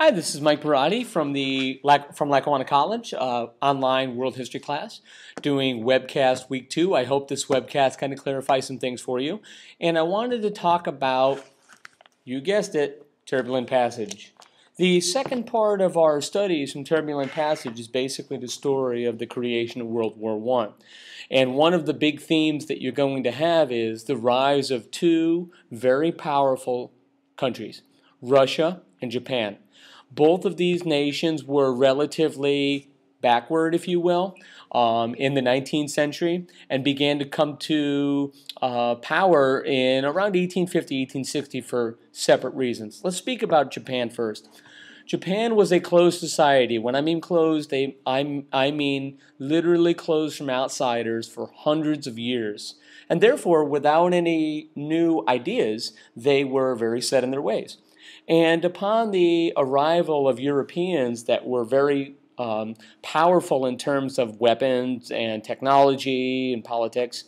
Hi, this is Mike Barati from Lackawanna College, online world history class, doing webcast week 2. I hope this webcast kind of clarifies some things for you. And I wanted to talk about, you guessed it, turbulent passage. The second part of our studies from turbulent passage is basically the story of the creation of World War I. And one of the big themes that you're going to have is the rise of two very powerful countries, Russia and Japan. Both of these nations were relatively backward, if you will, in the 19th century and began to come to power in around 1850, 1860 for separate reasons. Let's speak about Japan first. Japan was a closed society. When I mean closed, I mean literally closed from outsiders for hundreds of years. And therefore, without any new ideas, they were very set in their ways. And upon the arrival of Europeans that were very powerful in terms of weapons and technology and politics,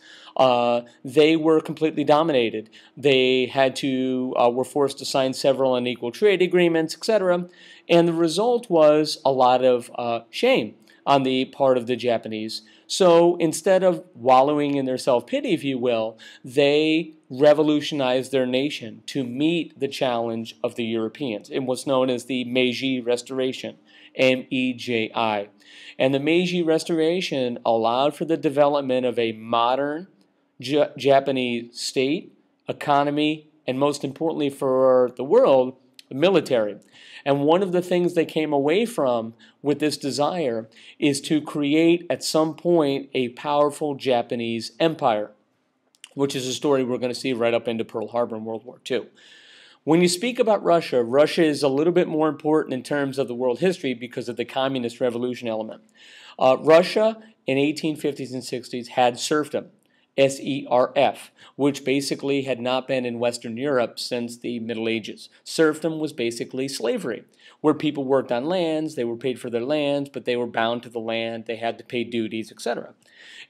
they were completely dominated. They were forced to sign several unequal trade agreements, etc. And the result was a lot of shame on the part of the Japanese. So instead of wallowing in their self-pity, if you will, they revolutionized their nation to meet the challenge of the Europeans in what's known as the Meiji Restoration, M-E-J-I. And the Meiji Restoration allowed for the development of a modern Japanese state, economy, and most importantly for the world, the military. And one of the things they came away from with this desire is to create at some point a powerful Japanese empire, which is a story we're going to see right up into Pearl Harbor in World War II. When you speak about Russia, Russia is a little bit more important in terms of the world history because of the communist revolution element. Russia in 1850s and 60s had serfdom. S-E-R-F, which basically had not been in Western Europe since the Middle Ages. Serfdom was basically slavery, where people worked on lands, they were paid for their lands, but they were bound to the land, they had to pay duties, etc.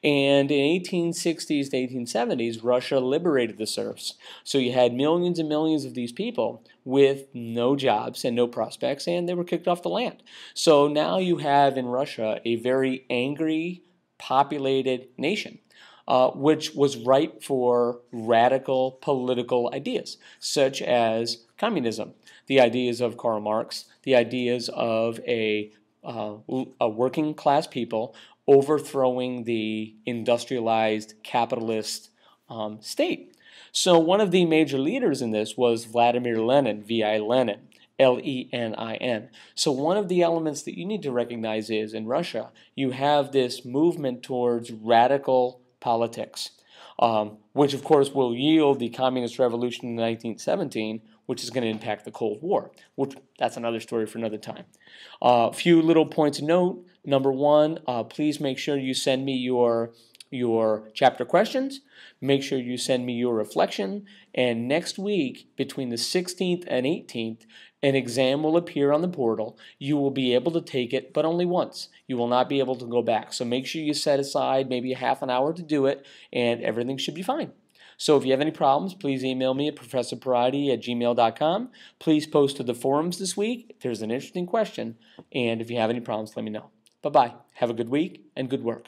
And in 1860s to 1870s, Russia liberated the serfs. So you had millions and millions of these people with no jobs and no prospects, and they were kicked off the land. So now you have in Russia a very angry, populated nation. Which was ripe for radical political ideas, such as communism, the ideas of Karl Marx, the ideas of a working class people overthrowing the industrialized capitalist state. So one of the major leaders in this was Vladimir Lenin, V.I. Lenin. L-E-N-I-N. So one of the elements that you need to recognize is in Russia, you have this movement towards radical politics, which of course will yield the communist revolution in 1917, which is going to impact the Cold War, which that's another story for another time. A few little points of note. Number one, please make sure you send me your chapter questions. Make sure you send me your reflection. And next week, between the 16th and 18th, an exam will appear on the portal. You will be able to take it, but only once. You will not be able to go back. So make sure you set aside maybe a half an hour to do it, and everything should be fine. So if you have any problems, please email me at professorparati@gmail.com. Please post to the forums this week if there's an interesting question. And if you have any problems, let me know. Bye-bye. Have a good week and good work.